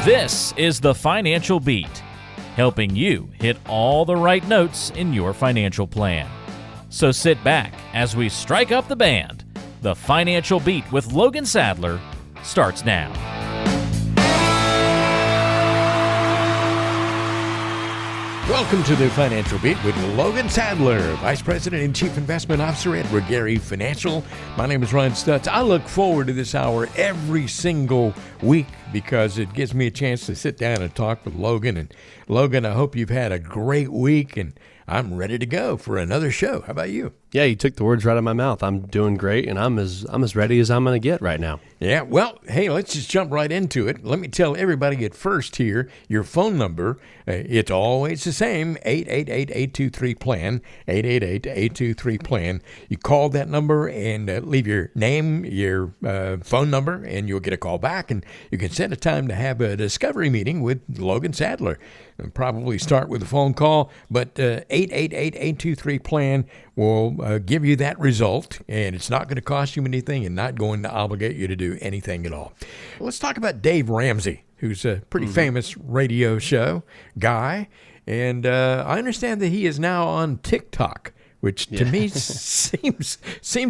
This is the Financial Beat, helping you hit all the right notes in your financial plan. So sit back as we strike up the band. The Financial Beat with Logan Sadler starts now. Welcome to the Financial Beat with Logan Sadler, Vice President and Chief Investment Officer at Gary Financial. My name is Ron Stutz. I look forward to this hour every single week because it gives me a chance to sit down and talk with Logan. And Logan, I hope you've had a great week, and I'm ready to go for another show. How about you? Yeah, you took the words right out of my mouth. I'm doing great, and I'm as ready as I'm going to get right now. Yeah, well, hey, let's just jump right into it. Let me tell everybody at first here, your phone number, it's always the same, 888-823-PLAN, 888-823-PLAN. You call that number and leave your name, your phone number, and you'll get a call back, and you can set a time to have a discovery meeting with Logan Sadler. And probably start with a phone call, but 888-823-PLAN will give you that result, and it's not going to cost you anything and not going to obligate you to do anything at all. Let's talk about Dave Ramsey, who's a pretty famous radio show guy, and I understand that he is now on TikTok, which to me seems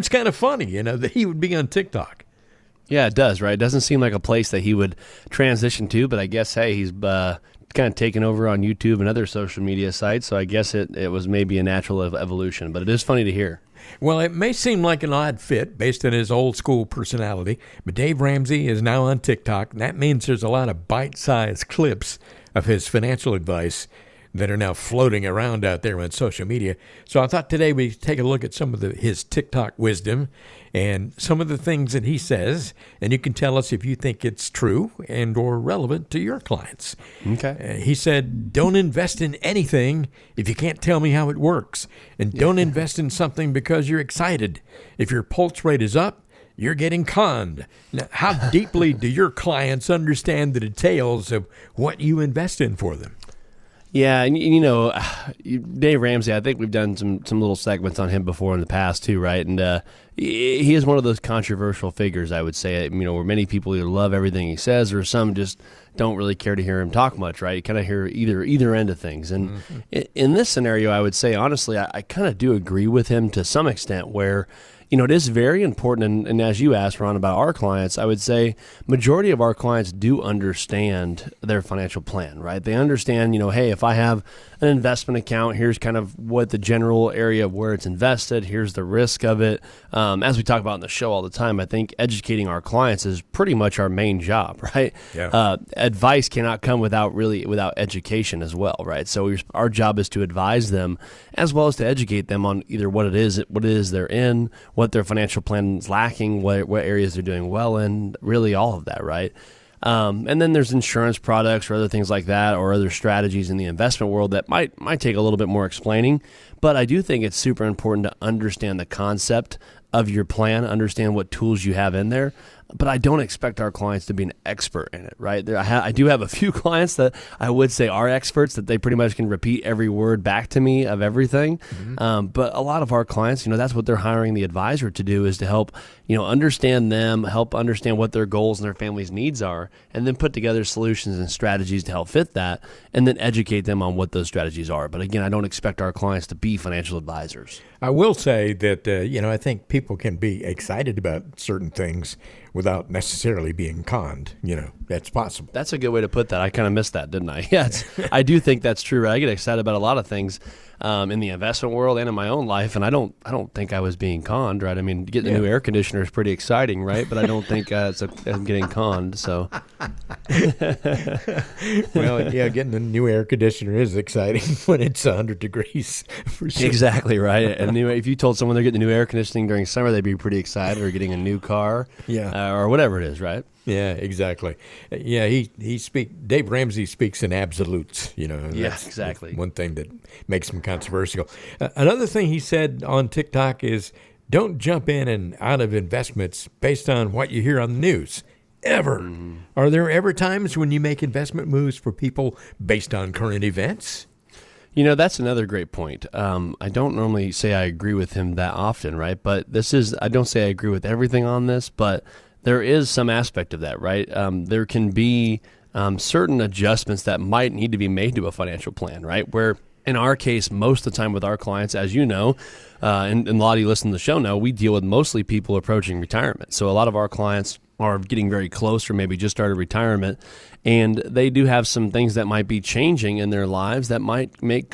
kind of funny, you know, that he would be on TikTok. Yeah, it does, right? It doesn't seem like a place that he would transition to, but I guess, hey, he's kind of taken over on YouTube and other social media sites, so I guess it was maybe a natural evolution, but it is funny to hear. Well, it may seem like an odd fit based on his old school personality, but Dave Ramsey is now on TikTok, and that means there's a lot of bite-sized clips of his financial advice that are now floating around out there on social media. So I thought today we'd take a look at some of his TikTok wisdom and some of the things that he says, and you can tell us if you think it's true and or relevant to your clients. Okay. He said, don't invest in anything if you can't tell me how it works, and don't invest in something because you're excited. If your pulse rate is up, you're getting conned. Now, how deeply do your clients understand the details of what you invest in for them? Yeah, and you know, Dave Ramsey, I think we've done some little segments on him before in the past too, right? And he is one of those controversial figures, I would say, you know, where many people either love everything he says or some just don't really care to hear him talk much, right? You kind of hear either end of things. And in this scenario, I would say, honestly, I kind of do agree with him to some extent where, you know, it is very important, and as you asked, Ron, about our clients, I would say majority of our clients do understand their financial plan, right? They understand, you know, hey, if I have an investment account, here's kind of what the general area of where it's invested, here's the risk of it. As we talk about in the show all the time, I think educating our clients is pretty much our main job, right? Yeah. Advice cannot come without education as well, right? So our job is to advise them as well as to educate them on either what it is they're in, what their financial plan is lacking, what areas they're doing well in, really all of that, right? And then there's insurance products or other things like that or other strategies in the investment world that might take a little bit more explaining. But I do think it's super important to understand the concept of your plan, understand what tools you have in there. But I don't expect our clients to be an expert in it, right? I do have a few clients that I would say are experts, that they pretty much can repeat every word back to me of everything. But a lot of our clients, you know, that's what they're hiring the advisor to do, is to help, you know, understand them, help understand what their goals and their family's needs are, and then put together solutions and strategies to help fit that, and then educate them on what those strategies are. But again, I don't expect our clients to be financial advisors. I will say that, you know, I think people can be excited about certain things without necessarily being conned. You know, that's possible. That's a good way to put that. I kind of missed that, didn't I? Yeah, I do think that's true. Right? I get excited about a lot of things in the investment world and in my own life, and I don't think I was being conned, right? I mean, getting a new air conditioner is pretty exciting, right? But I don't think I'm getting conned. So, well, yeah, getting a new air conditioner is exciting when it's 100 degrees. For sure. Exactly right. And anyway, if you told someone they're getting new air conditioning during summer, they'd be pretty excited, or getting a new car, or whatever it is, right? Yeah, exactly. Yeah, Dave Ramsey speaks in absolutes, you know. And that's exactly. One thing that makes him controversial. Another thing he said on TikTok is, don't jump in and out of investments based on what you hear on the news. Ever. Are there ever times when you make investment moves for people based on current events? You know, that's another great point. I don't normally say I agree with him that often, right? But I don't say I agree with everything on this, but there is some aspect of that, right? There can be certain adjustments that might need to be made to a financial plan, right? Where in our case, most of the time with our clients, as you know, and a lot of you listen to the show know, we deal with mostly people approaching retirement. So a lot of our clients are getting very close or maybe just started retirement, and they do have some things that might be changing in their lives that might make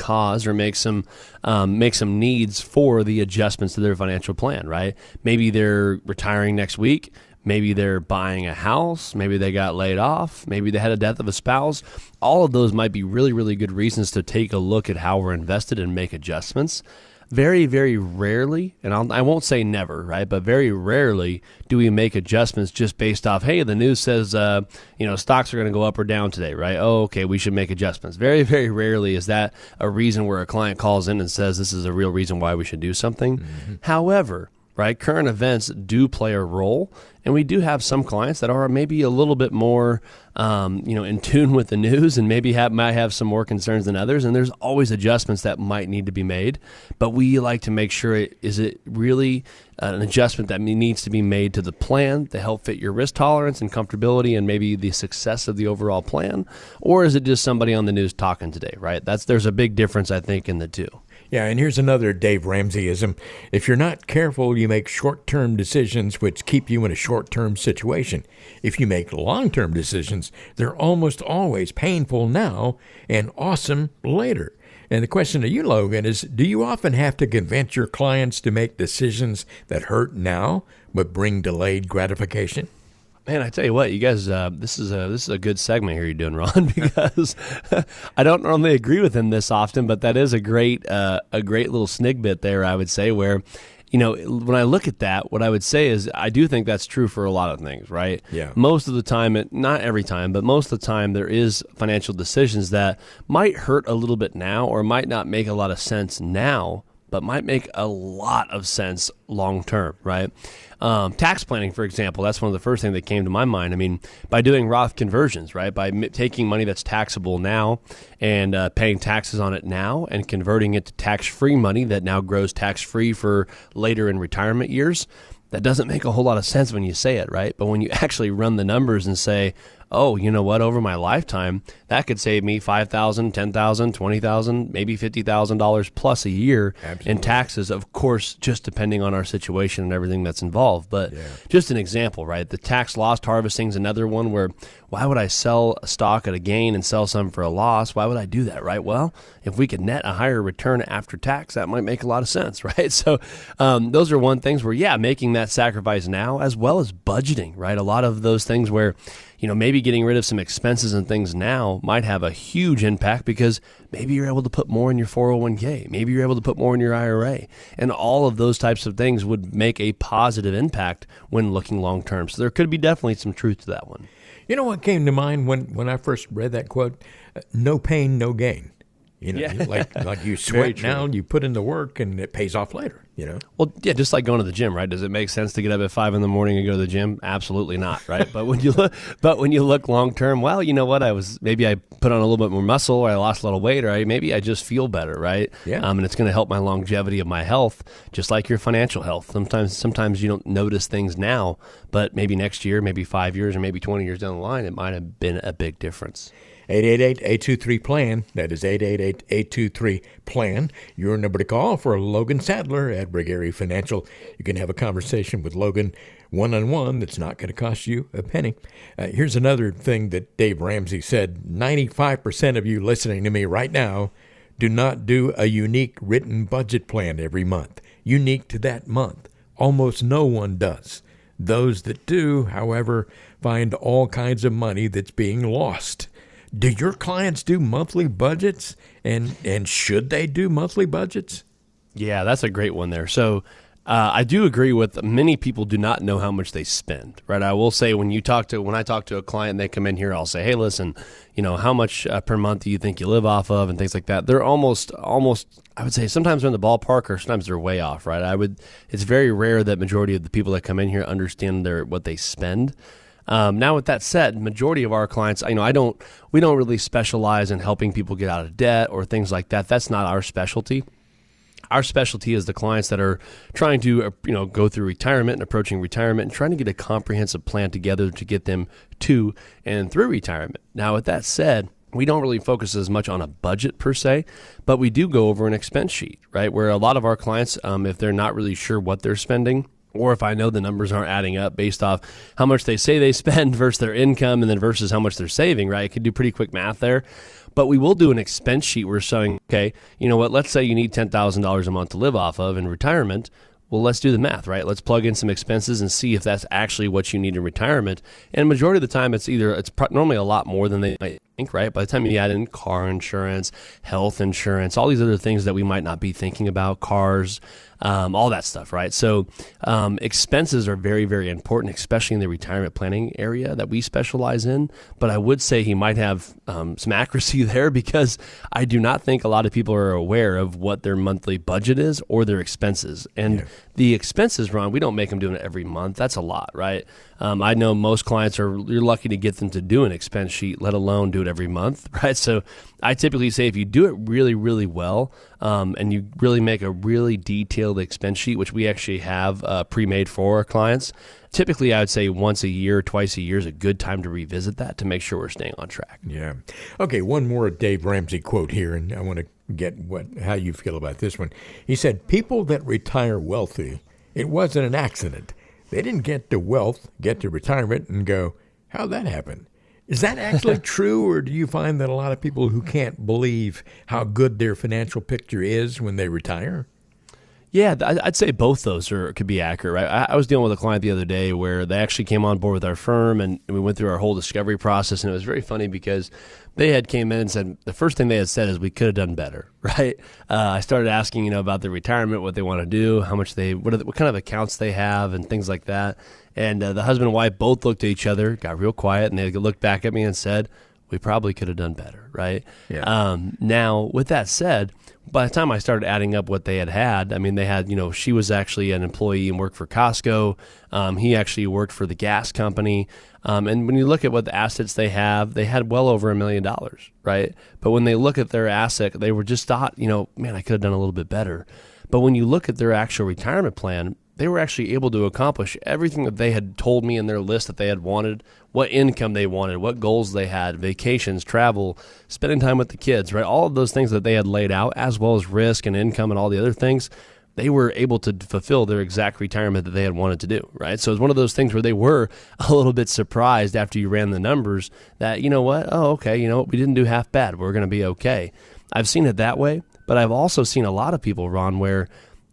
some needs for the adjustments to their financial plan, right? Maybe they're retiring next week. Maybe they're buying a house. Maybe they got laid off. Maybe they had a death of a spouse. All of those might be really, really good reasons to take a look at how we're invested and make adjustments. Very, very rarely, and I won't say never, right? But very rarely do we make adjustments just based off, hey, the news says, stocks are going to go up or down today, right? Oh, okay, we should make adjustments. Very, very rarely is that a reason where a client calls in and says this is a real reason why we should do something. Mm-hmm. However, right, current events do play a role, and we do have some clients that are maybe a little bit more, in tune with the news, and maybe might have some more concerns than others. And there's always adjustments that might need to be made, but we like to make sure is it really an adjustment that needs to be made to the plan to help fit your risk tolerance and comfortability and maybe the success of the overall plan, or is it just somebody on the news talking today, right? There's a big difference, I think, in the two. Yeah, and here's another Dave Ramseyism. If you're not careful, you make short-term decisions which keep you in a short-term situation. If you make long-term decisions, they're almost always painful now and awesome later. And the question to you, Logan, is do you often have to convince your clients to make decisions that hurt now but bring delayed gratification? Man, I tell you what, you guys, this is a good segment here you're doing, Ron, because I don't normally agree with him this often, but that is a great little snippet there, I would say, where, when I look at that, what I would say is I do think that's true for a lot of things, right? Yeah. Most of the time, not every time, but most of the time there is financial decisions that might hurt a little bit now or might not make a lot of sense now, but might make a lot of sense long term, right? Tax planning, for example, that's one of the first things that came to my mind. I mean, by doing Roth conversions, right? By taking money that's taxable now and paying taxes on it now and converting it to tax-free money that now grows tax-free for later in retirement years. That doesn't make a whole lot of sense when you say it, right? But when you actually run the numbers and say, oh, you know what, over my lifetime, that could save me $5,000, $10,000, $20,000, maybe $50,000 plus a year in taxes, of course, just depending on our situation and everything that's involved. But just an example, right? The tax loss harvesting is another one where why would I sell a stock at a gain and sell some for a loss? Why would I do that, right? Well, if we could net a higher return after tax, that might make a lot of sense, right? So those are one things where, making that sacrifice now as well as budgeting, right? A lot of those things where maybe getting rid of some expenses and things now might have a huge impact because maybe you're able to put more in your 401k. Maybe you're able to put more in your IRA. And all of those types of things would make a positive impact when looking long term. So there could be definitely some truth to that one. You know what came to mind when I first read that quote? No pain, no gain. Like you sweat now, you put in the work, and it pays off later. Well, yeah, just like going to the gym, right? Does it make sense to get up at 5 a.m. and go to the gym? Absolutely not, right? But when you look long term, well, you know what? I put on a little bit more muscle, or I lost a little weight, or maybe I just feel better, right? Yeah. And it's going to help my longevity of my health, just like your financial health. Sometimes you don't notice things now, but maybe next year, maybe 5 years, or maybe 20 years down the line, it might have been a big difference. 888-823-PLAN. That is 888-823-PLAN. Your number to call for Logan Sadler at Brigary Financial. You can have a conversation with Logan one-on-one that's not going to cost you a penny. Here's another thing that Dave Ramsey said. 95% of you listening to me right now do not do a unique written budget plan every month, unique to that month. Almost no one does. Those that do, however, find all kinds of money that's being lost. Do your clients do monthly budgets, and should they do monthly budgets? Yeah, that's a great one there. So I do agree with many people do not know how much they spend, right? I will say when I talk to a client and they come in here, I'll say, hey, listen, how much per month do you think you live off of and things like that. They're almost, I would say sometimes they're in the ballpark or sometimes they're way off, right? It's very rare that majority of the people that come in here understand what they spend. Now, with that said, majority of our clients, we don't really specialize in helping people get out of debt or things like that. That's not our specialty. Our specialty is the clients that are trying to, go through retirement and approaching retirement and trying to get a comprehensive plan together to get them to and through retirement. Now, with that said, we don't really focus as much on a budget per se, but we do go over an expense sheet, right? Where a lot of our clients, if they're not really sure what they're spending, or if I know the numbers aren't adding up based off how much they say they spend versus their income and then versus how much they're saving, right? I could do pretty quick math there. But we will do an expense sheet. We're saying, okay, you know what? Let's say you need $10,000 a month to live off of in retirement. Well, let's do the math, right? Let's plug in some expenses and see if that's actually what you need in retirement. And majority of the time, it's normally a lot more than they might think, right? By the time you add in car insurance, health insurance, all these other things that we might not be thinking about, cars, all that stuff, right? So expenses are very, very important, especially in the retirement planning area that we specialize in. But I would say he might have some accuracy there, because I do not think a lot of people are aware of what their monthly budget is or their expenses. And the expenses, Ron, we don't make them doing it every month. That's a lot, right? I know most clients you're lucky to get them to do an expense sheet, let alone do it every month, right? So I typically say if you do it really, really well, and you really make a really detailed expense sheet, which we actually have pre-made for our clients, typically I would say once a year, twice a year is a good time to revisit that to make sure we're staying on track. Yeah. Okay, one more Dave Ramsey quote here, and I want to get how you feel about this one. He said, "People that retire wealthy, it wasn't an accident. They didn't get to wealth, get to retirement, and go, how'd that happen?" Is that actually true, or do you find that a lot of people who can't believe how good their financial picture is when they retire? Yeah, I'd say both those could be accurate, right? I was dealing with a client the other day where they actually came on board with our firm, and we went through our whole discovery process, and it was very funny because they had came in and said, the first thing they had said is we could have done better, right? I started asking, about their retirement, what they want to do, how much what kind of accounts they have, and things like that. And the husband and wife both looked at each other, got real quiet, and they looked back at me and said, we probably could have done better, right? Yeah. Now, with that said, by the time I started adding up what they had, I mean, they had, she was actually an employee and worked for Costco. He actually worked for the gas company. And when you look at what the assets they had well over $1 million, right? But when they look at their asset, they were just thought, man, I could have done a little bit better. But when you look at their actual retirement plan, they were actually able to accomplish everything that they had told me in their list that they had wanted, what income they wanted, what goals they had, vacations, travel, spending time with the kids, right? All of those things that they had laid out, as well as risk and income and all the other things, they were able to fulfill their exact retirement that they had wanted to do, right? So it's one of those things where they were a little bit surprised after you ran the numbers that, okay, we didn't do half bad. We're going to be okay. I've seen it that way, but I've also seen a lot of people, Ron, where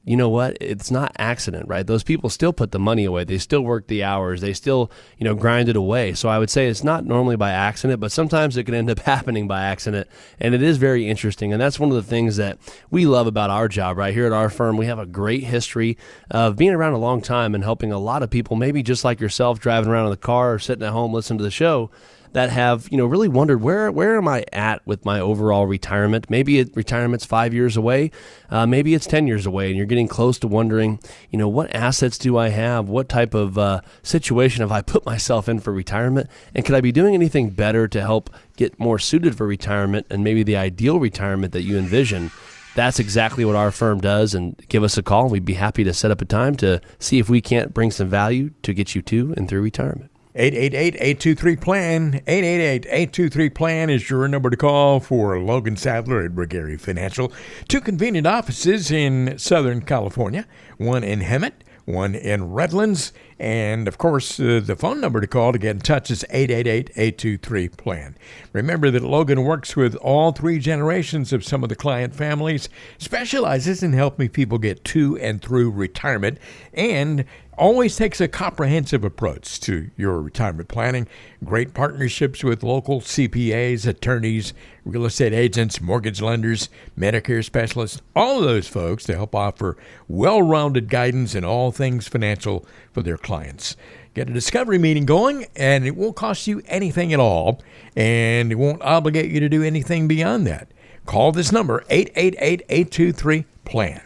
it's not accident, right? Those people still put the money away. They still work the hours. They still, grind it away. So I would say it's not normally by accident, but sometimes it can end up happening by accident. And it is very interesting. And that's one of the things that we love about our job, right? Here at our firm, we have a great history of being around a long time and helping a lot of people, maybe just like yourself, driving around in the car or sitting at home listening to the show, that have, really wondered where am I at with my overall retirement? Maybe retirement's 5 years away, maybe it's 10 years away, and you're getting close to wondering, what assets do I have? What type of situation have I put myself in for retirement? And could I be doing anything better to help get more suited for retirement and maybe the ideal retirement that you envision? That's exactly what our firm does, and give us a call, and we'd be happy to set up a time to see if we can't bring some value to get you to and through retirement. 888-823-PLAN. 888-823-PLAN is your number to call for Logan Sadler at Regary Financial. 2 convenient offices in Southern California, one in Hemet, one in Redlands. And, of course, the phone number to call to get in touch is 888-823-PLAN. Remember that Logan works with all 3 generations of some of the client families, specializes in helping people get to and through retirement, and always takes a comprehensive approach to your retirement planning. Great partnerships with local CPAs, attorneys, real estate agents, mortgage lenders, Medicare specialists, all of those folks to help offer well-rounded guidance in all things financial for their clients. Get a discovery meeting going, and it won't cost you anything at all, and it won't obligate you to do anything beyond that. Call this number, 888-823-PLAN.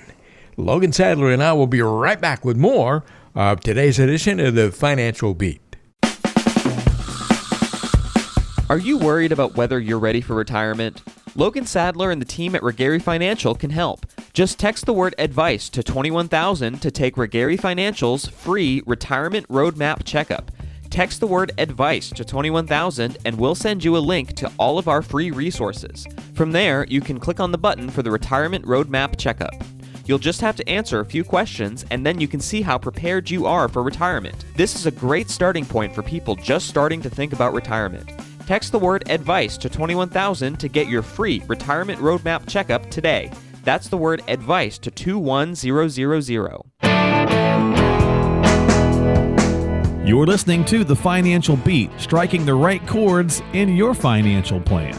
Logan Sadler and I will be right back with more of today's edition of the Financial Beat. Are you worried about whether you're ready for retirement? Logan Sadler and the team at Regary Financial can help. Just text the word advice to 21,000 to take Regary Financial's free retirement roadmap checkup. Text the word advice to 21,000 and we'll send you a link to all of our free resources. From there, you can click on the button for the retirement roadmap checkup. You'll just have to answer a few questions and then you can see how prepared you are for retirement. This is a great starting point for people just starting to think about retirement. Text the word advice to 21,000 to get your free retirement roadmap checkup today. That's the word advice to 21000. You're listening to The Financial Beat, striking the right chords in your financial plan.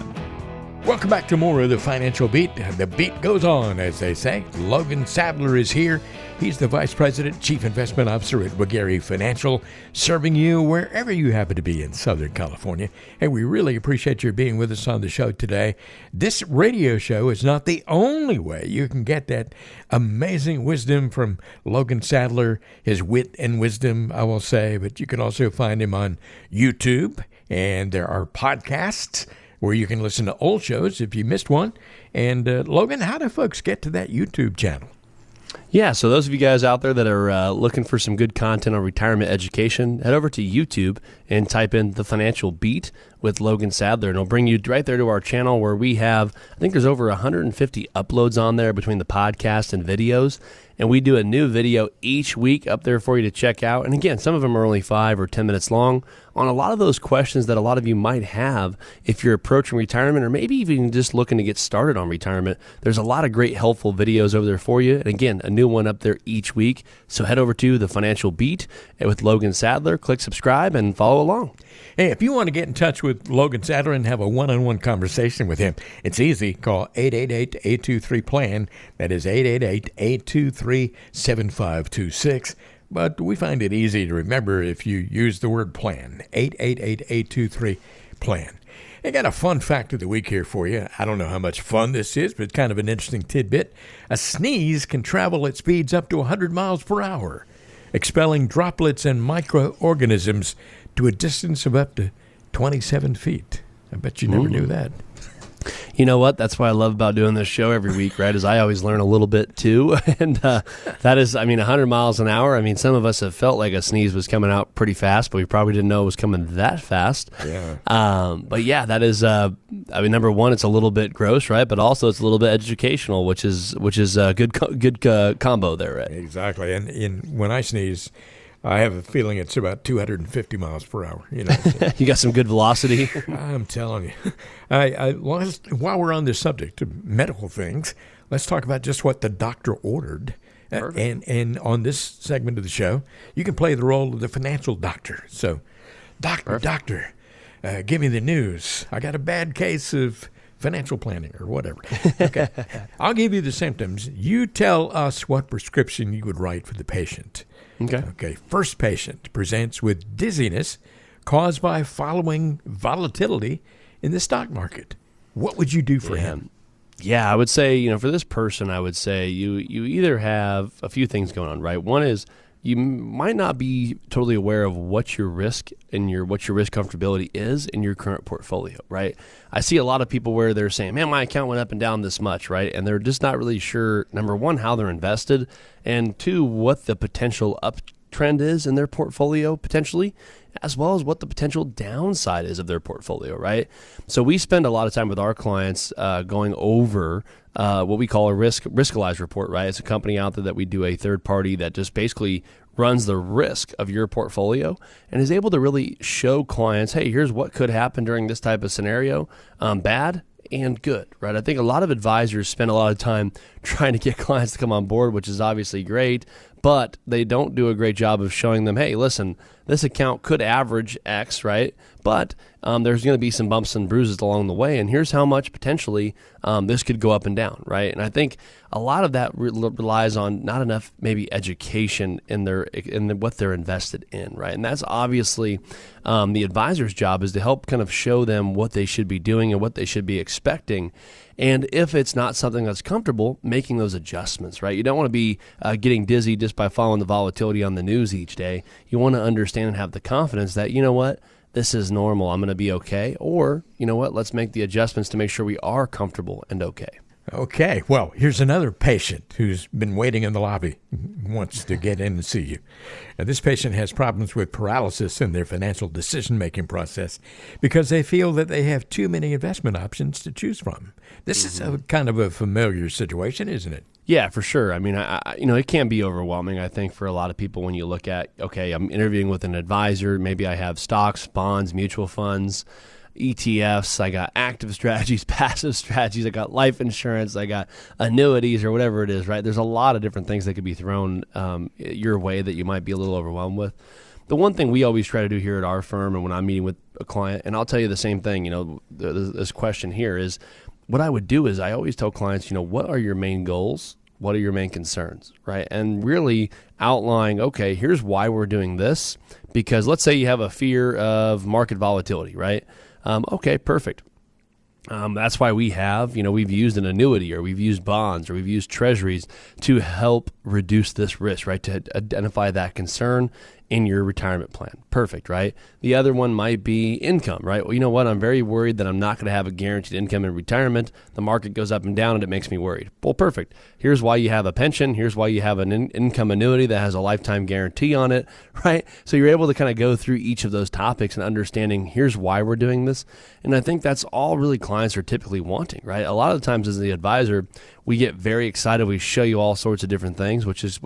Welcome back to more of The Financial Beat. The beat goes on, as they say. Logan Sadler is here. He's the Vice President, Chief Investment Officer at Regary Financial, serving you wherever you happen to be in Southern California. And we really appreciate your being with us on the show today. This radio show is not the only way you can get that amazing wisdom from Logan Sadler, his wit and wisdom, I will say. But you can also find him on YouTube, and there are podcasts where you can listen to old shows if you missed one. And Logan, how do folks get to that YouTube channel? Yeah, so those of you guys out there that are looking for some good content on retirement education, head over to YouTube and type in The Financial Beat with Logan Sadler, and it'll bring you right there to our channel where we have, I think there's over 150 uploads on there between the podcast and videos, and we do a new video each week up there for you to check out. And again, some of them are only 5 or 10 minutes long on a lot of those questions that a lot of you might have if you're approaching retirement or maybe even just looking to get started on retirement. There's a lot of great helpful videos over there for you. And again, a new one up there each week. So head over to The Financial Beat with Logan Sadler, click subscribe and follow along. Hey, if you want to get in touch with Logan Sadler and have a one-on-one conversation with him, it's easy. Call 888-823-PLAN. That is 888-823-7526. But we find it easy to remember if you use the word plan, 888-823-PLAN. I got a fun fact of the week here for you. I don't know how much fun this is, but it's kind of an interesting tidbit. A sneeze can travel at speeds up to 100 miles per hour, expelling droplets and microorganisms to a distance of up to 27 feet. I bet you never knew that. You know what? That's what I love about doing this show every week, right? Is I always learn a little bit too. And that is, 100 miles an hour. Some of us have felt like a sneeze was coming out pretty fast, but we probably didn't know it was coming that fast. Yeah. But yeah, that is, number one, it's a little bit gross, right? But also it's a little bit educational, which is a good combo there, right? Exactly. And when I sneeze, I have a feeling it's about 250 miles per hour. So. You got some good velocity. I'm telling you. While we're on this subject of medical things, let's talk about just what the doctor ordered. And on this segment of the show, you can play the role of the financial doctor. So, doctor, give me the news. I got a bad case of financial planning or whatever. Okay. I'll give you the symptoms. You tell us what prescription you would write for the patient. Okay. First patient presents with dizziness caused by following volatility in the stock market. What would you do for him? Yeah, I would say, for this person, I would say you either have a few things going on, right? One is you might not be totally aware of what your risk and what your risk comfortability is in your current portfolio, right? I see a lot of people where they're saying, man, my account went up and down this much, right? And they're just not really sure, number one, how they're invested, and two, what the potential uptrend is in their portfolio potentially, as well as what the potential downside is of their portfolio, right? So we spend a lot of time with our clients going over what we call a Riskalyze report, right? It's a company out there that we do a third party that just basically runs the risk of your portfolio and is able to really show clients, hey, here's what could happen during this type of scenario, bad and good, right? I think a lot of advisors spend a lot of time trying to get clients to come on board, which is obviously great, but they don't do a great job of showing them, hey, listen, this account could average X, right? But there's going to be some bumps and bruises along the way, and here's how much potentially this could go up and down, right? And I think a lot of that relies on not enough maybe education in what they're invested in, right? And that's obviously the advisor's job, is to help kind of show them what they should be doing and what they should be expecting. And if it's not something that's comfortable, making those adjustments, right? You don't want to be getting dizzy just by following the volatility on the news each day. You want to understand and have the confidence that, you know what, this is normal, I'm going to be okay. Or, you know what, let's make the adjustments to make sure we are comfortable and okay. Okay, well, here's another patient who's been waiting in the lobby, wants to get in and see you. Now, this patient has problems with paralysis in their financial decision-making process because they feel that they have too many investment options to choose from. This is a kind of a familiar situation, isn't it? Yeah, for sure. I mean, it can be overwhelming, I think, for a lot of people when you look at, okay, I'm interviewing with an advisor. Maybe I have stocks, bonds, mutual funds, ETFs, I got active strategies, passive strategies, I got life insurance, I got annuities or whatever it is, right? There's a lot of different things that could be thrown your way that you might be a little overwhelmed with. The one thing we always try to do here at our firm and when I'm meeting with a client, and I'll tell you the same thing, this question here is, what I would do is I always tell clients, what are your main goals? What are your main concerns, right? And really outlining, okay, here's why we're doing this. Because let's say you have a fear of market volatility, right? Okay, perfect. That's why we've used an annuity or we've used bonds or we've used treasuries to help reduce this risk, right? To identify that concern in your retirement plan. Perfect, right? The other one might be income, right? Well, you know what? I'm very worried that I'm not going to have a guaranteed income in retirement. The market goes up and down and it makes me worried. Well, perfect. Here's why you have a pension. Here's why you have an income annuity that has a lifetime guarantee on it, right? So you're able to kind of go through each of those topics and understanding here's why we're doing this. And I think that's all really clients are typically wanting, right? A lot of the times as the advisor, we get very excited. We show you all sorts of different things, which is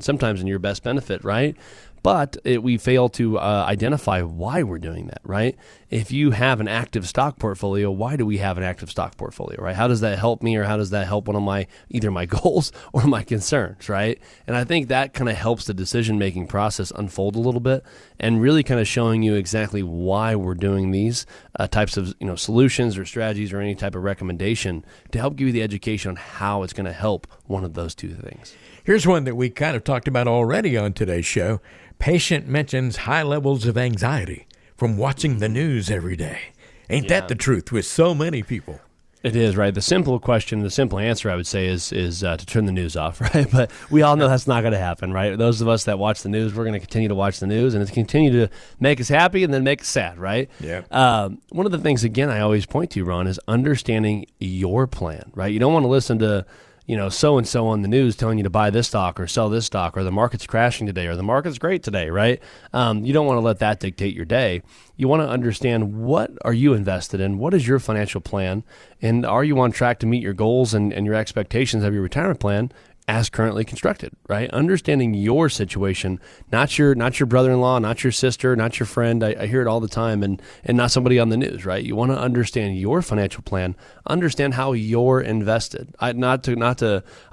sometimes in your best benefit, right? But we fail to identify why we're doing that, right? If you have an active stock portfolio, why do we have an active stock portfolio, right? How does that help me or how does that help one of my either my goals or my concerns, right? And I think that kind of helps the decision-making process unfold a little bit and really kind of showing you exactly why we're doing these types of solutions or strategies or any type of recommendation to help give you the education on how it's going to help one of those two things. Here's one that we kind of talked about already on today's show. Patient mentions high levels of anxiety from watching the news every day. Ain't that the truth with so many people? It is, right? The simple question, the simple answer, I would say, is to turn the news off, right? But we all know that's not going to happen, right? Those of us that watch the news, we're going to continue to watch the news, and it's continue to make us happy and then make us sad, right? Yeah. One of the things, again, I always point to, Ron, is understanding your plan, right? You don't want to listen to so-and-so on the news telling you to buy this stock or sell this stock or the market's crashing today or the market's great today, right? You don't want to let that dictate your day. You want to understand what are you invested in? What is your financial plan? And are you on track to meet your goals and your expectations of your retirement plan as currently constructed, right? Understanding your situation, not your brother-in-law, not your sister, not your friend. I hear it all the time, and not somebody on the news, right? You want to understand your financial plan, understand how you're invested. I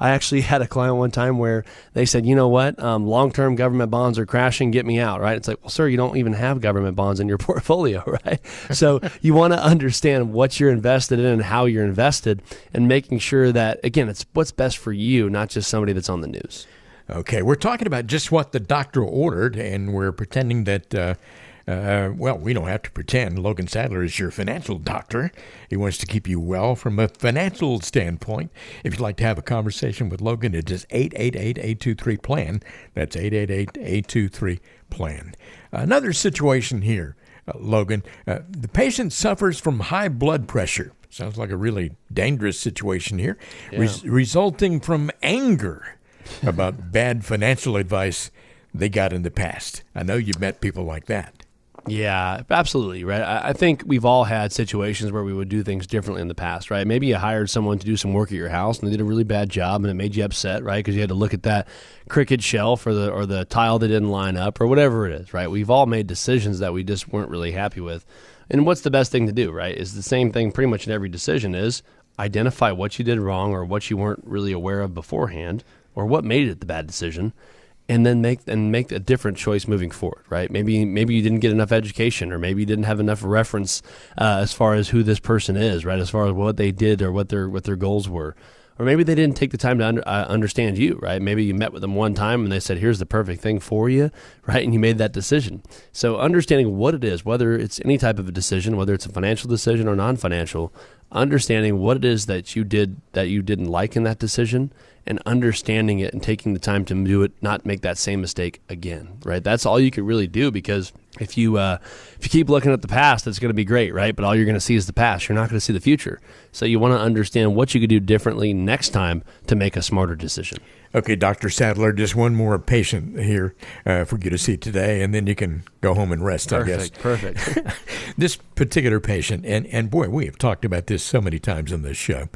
actually had a client one time where they said, you know what, long-term government bonds are crashing, get me out, right? It's like, well, sir, you don't even have government bonds in your portfolio, right? So you want to understand what you're invested in and how you're invested, and making sure that, again, it's what's best for you, not just somebody that's on the news. Okay, we're talking about just what the doctor ordered, and we're pretending that, we don't have to pretend. Logan Sadler is your financial doctor. He wants to keep you well from a financial standpoint. If you'd like to have a conversation with Logan, it is 888-823-PLAN. That's 888-823-PLAN. Another situation here, Logan. The patient suffers from high blood pressure. Sounds like a really dangerous situation here, resulting from anger about bad financial advice they got in the past. I know you've met people like that. Yeah, absolutely, right? I think we've all had situations where we would do things differently in the past, right? Maybe you hired someone to do some work at your house and they did a really bad job and it made you upset, right? Because you had to look at that Cricut shelf or the tile that didn't line up or whatever it is, right? We've all made decisions that we just weren't really happy with. And what's the best thing to do, right? Is the same thing pretty much in every decision is identify what you did wrong or what you weren't really aware of beforehand or what made it the bad decision, and then make a different choice moving forward, right? Maybe you didn't get enough education, or maybe you didn't have enough reference as far as who this person is, right? As far as what they did or what their goals were. Or maybe they didn't take the time to understand you, right? Maybe you met with them one time and they said, here's the perfect thing for you, right? And you made that decision. So understanding what it is, whether it's any type of a decision, whether it's a financial decision or non-financial, understanding what it is that you did that you didn't like in that decision, and understanding it and taking the time to do it, not make that same mistake again, right? That's all you could really do, because If you keep looking at the past, it's going to be great, right? But all you're going to see is the past. You're not going to see the future. So you want to understand what you could do differently next time to make a smarter decision. Okay, Dr. Sadler, just one more patient here for you to see today, and then you can go home and rest, I guess. Perfect. This particular patient, and boy, we have talked about this so many times on this show.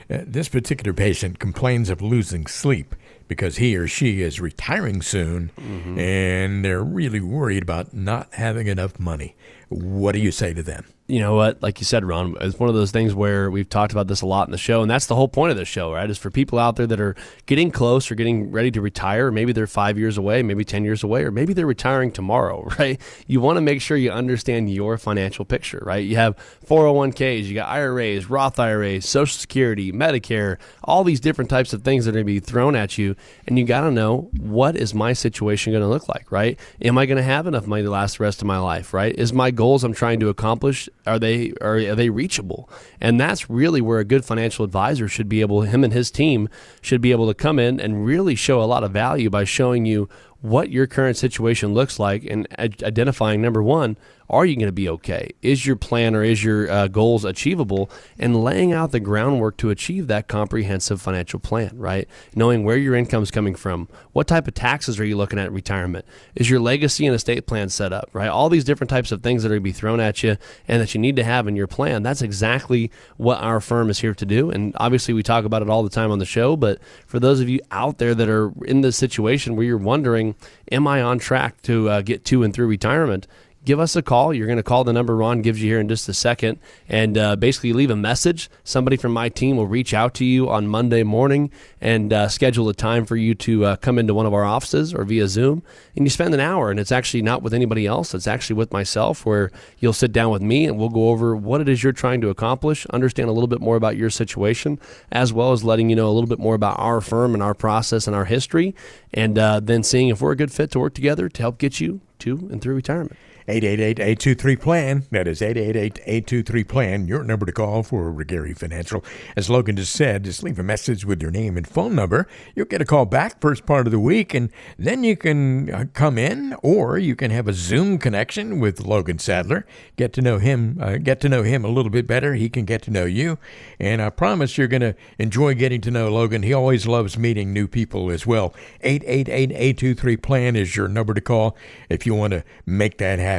This particular patient complains of losing sleep because he or she is retiring soon, and they're really worried about not having enough money. What do you say to them? You know what? Like you said, Ron, it's one of those things where we've talked about this a lot in the show, and that's the whole point of this show, right? Is for people out there that are getting close or getting ready to retire. Maybe they're 5 years away, maybe 10 years away, or maybe they're retiring tomorrow, right? You want to make sure you understand your financial picture, right? You have 401ks, you got IRAs, Roth IRAs, Social Security, Medicare, all these different types of things that are going to be thrown at you, and you got to know, what is my situation going to look like, right? Am I going to have enough money to last the rest of my life, right? Is my goals I'm trying to accomplish, are they reachable? And that's really where a good financial advisor should be able, him and his team should be able to come in and really show a lot of value by showing you what your current situation looks like and identifying, number one, are you going to be okay? Is your plan or is your goals achievable? And laying out the groundwork to achieve that comprehensive financial plan, right? Knowing where your income's coming from. What type of taxes are you looking at in retirement? Is your legacy and estate plan set up, right? All these different types of things that are going to be thrown at you and that you need to have in your plan. That's exactly what our firm is here to do. And obviously we talk about it all the time on the show, but for those of you out there that are in this situation where you're wondering, am I on track to get to and through retirement? Give us a call. You're going to call the number Ron gives you here in just a second, and basically leave a message. Somebody from my team will reach out to you on Monday morning and schedule a time for you to come into one of our offices or via Zoom, and you spend an hour, and it's actually not with anybody else. It's actually with myself, where you'll sit down with me and we'll go over what it is you're trying to accomplish, understand a little bit more about your situation, as well as letting you know a little bit more about our firm and our process and our history, and then seeing if we're a good fit to work together to help get you to and through retirement. 888-823-PLAN. That is 888-823-PLAN. Your number to call for Gary Financial. As Logan just said, just leave a message with your name and phone number. You'll get a call back first part of the week, and then you can come in, or you can have a Zoom connection with Logan Sadler. Get to know him a little bit better. He can get to know you, and I promise you're going to enjoy getting to know Logan. He always loves meeting new people as well. 888-823-PLAN is your number to call if you want to make that happen.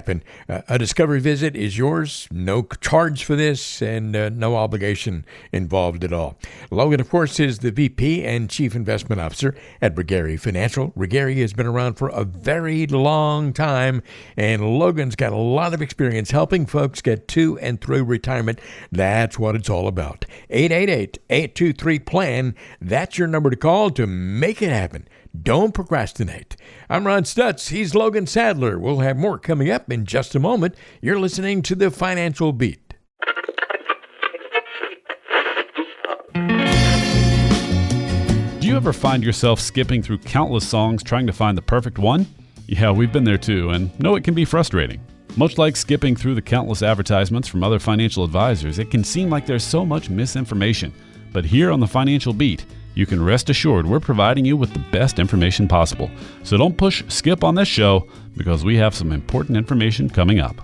A discovery visit is yours, no charge for this, and no obligation involved at all. Logan, of course, is the VP and Chief Investment Officer at Gary Financial. Gary has been around for a very long time, and Logan's got a lot of experience helping folks get to and through retirement. That's what it's all about. 888-823-PLAN. That's your number to call to make it happen. Don't procrastinate. I'm Ron Stutz. He's Logan Sadler. We'll have more coming up in just a moment. You're listening to The Financial Beat. Do you ever find yourself skipping through countless songs trying to find the perfect one? Yeah, we've been there too, and know it can be frustrating. Much like skipping through the countless advertisements from other financial advisors, it can seem like there's so much misinformation. But here on The Financial Beat, you can rest assured we're providing you with the best information possible. So don't push skip on this show, because we have some important information coming up.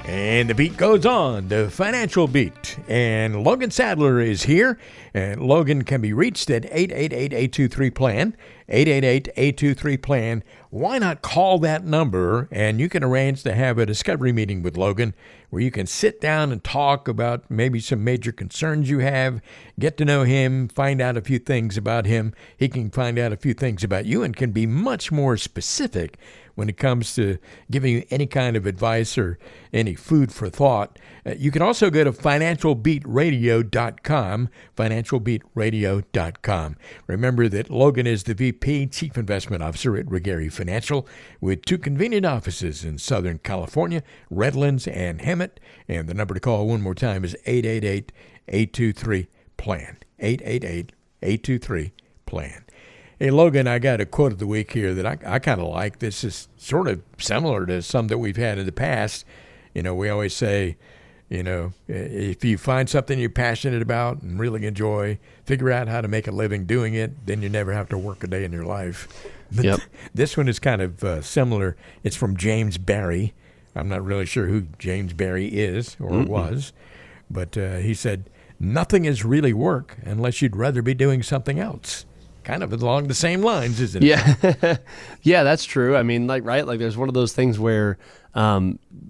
And the beat goes on, The Financial Beat. And Logan Sadler is here. And Logan can be reached at 888-823-PLAN, 888-823-PLAN. Why not call that number, and you can arrange to have a discovery meeting with Logan where you can sit down and talk about maybe some major concerns you have, get to know him, find out a few things about him. He can find out a few things about you and can be much more specific when it comes to giving you any kind of advice or any food for thought. You can also go to financialbeatradio.com, financialbeatradio.com. Remember that Logan is the VP, Chief Investment Officer at Gary Financial, with 2 convenient offices in Southern California, Redlands and Hemet. And the number to call one more time is 888-823-PLAN, 888-823-PLAN. Hey, Logan, I got a quote of the week here that I kind of like. This is sort of similar to some that we've had in the past. You know, we always say, you know, if you find something you're passionate about and really enjoy, figure out how to make a living doing it, then you never have to work a day in your life. But Yep. this one is kind of similar. It's from James Barry. I'm not really sure who James Barry is or was, but he said, "Nothing is really work unless you'd rather be doing something else." Kind of along the same lines, isn't it? Yeah, yeah, that's true. I mean, like, right, like there's one of those things where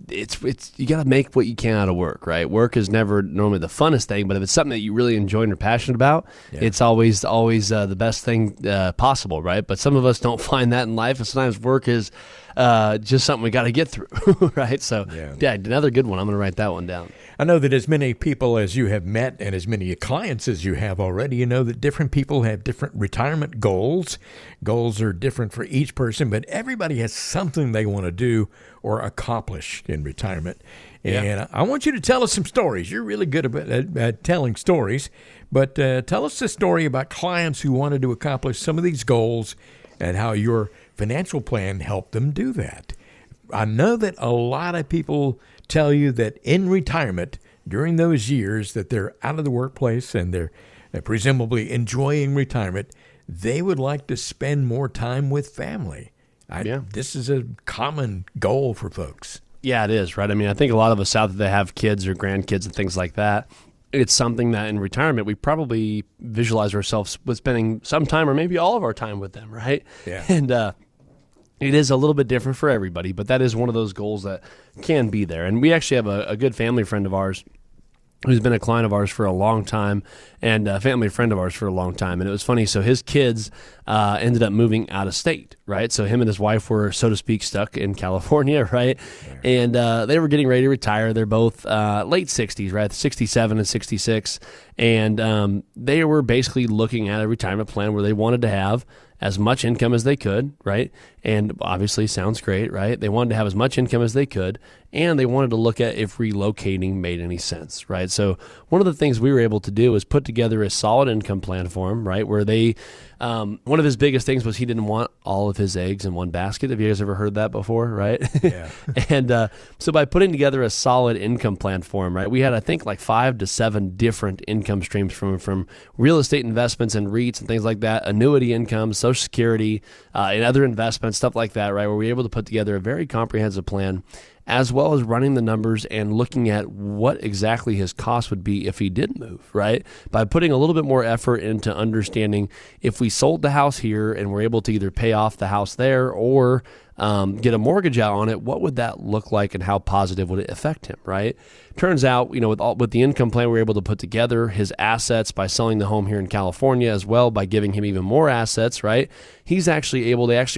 it's you got to make what you can out of work, right? Work is never normally the funnest thing, but if it's something that you really enjoy and are passionate about, it's always the best thing possible, right? But some of us don't find that in life, and sometimes work is just something we got to get through, right? So, yeah, another good one. I'm going to write that one down. I know that as many people as you have met and as many clients as you have already, you know that different people have different retirement goals. Goals are different for each person, but everybody has something they want to do or accomplish in retirement. And I want you to tell us some stories. You're really good at telling stories, but tell us a story about clients who wanted to accomplish some of these goals and how your financial plan helped them do that. I know that a lot of people tell you that in retirement, during those years that they're out of the workplace and they're presumably enjoying retirement, they would like to spend more time with family. This is a common goal for folks. Yeah, it is, right? I mean, I think a lot of us out there that have kids or grandkids and things like that, it's something that in retirement we probably visualize ourselves with spending some time or maybe all of our time with them, right? Yeah. And it is a little bit different for everybody, but that is one of those goals that can be there. And we actually have a good family friend of ours who's been a client of ours for a long time and a family friend of ours for a long time. And it was funny. So his kids ended up moving out of state, right? So him and his wife were, so to speak, stuck in California, right? And they were getting ready to retire. They're both late 60s, right? 67 and 66. And they were basically looking at a retirement plan where they wanted to have as much income as they could, right? And obviously sounds great, right? They wanted to have as much income as they could, and they wanted to look at if relocating made any sense, right? So one of the things we were able to do is put together a solid income plan for him, right? Where they, one of his biggest things was he didn't want all of his eggs in one basket. Have you guys ever heard that before, right? Yeah. And so by putting together a solid income plan for him, right, we had, I think, like 5 to 7 different income streams from real estate investments and REITs and things like that, annuity income, Social Security, and other investments, stuff like that, right, where we were able to put together a very comprehensive plan, as well as running the numbers and looking at what exactly his cost would be if he did move, right? By putting a little bit more effort into understanding if we sold the house here and we're able to either pay off the house there or get a mortgage out on it, what would that look like and how positive would it affect him, right? Turns out, you know, with the income plan, we were able to put together his assets by selling the home here in California as well, by giving him even more assets, right? They actually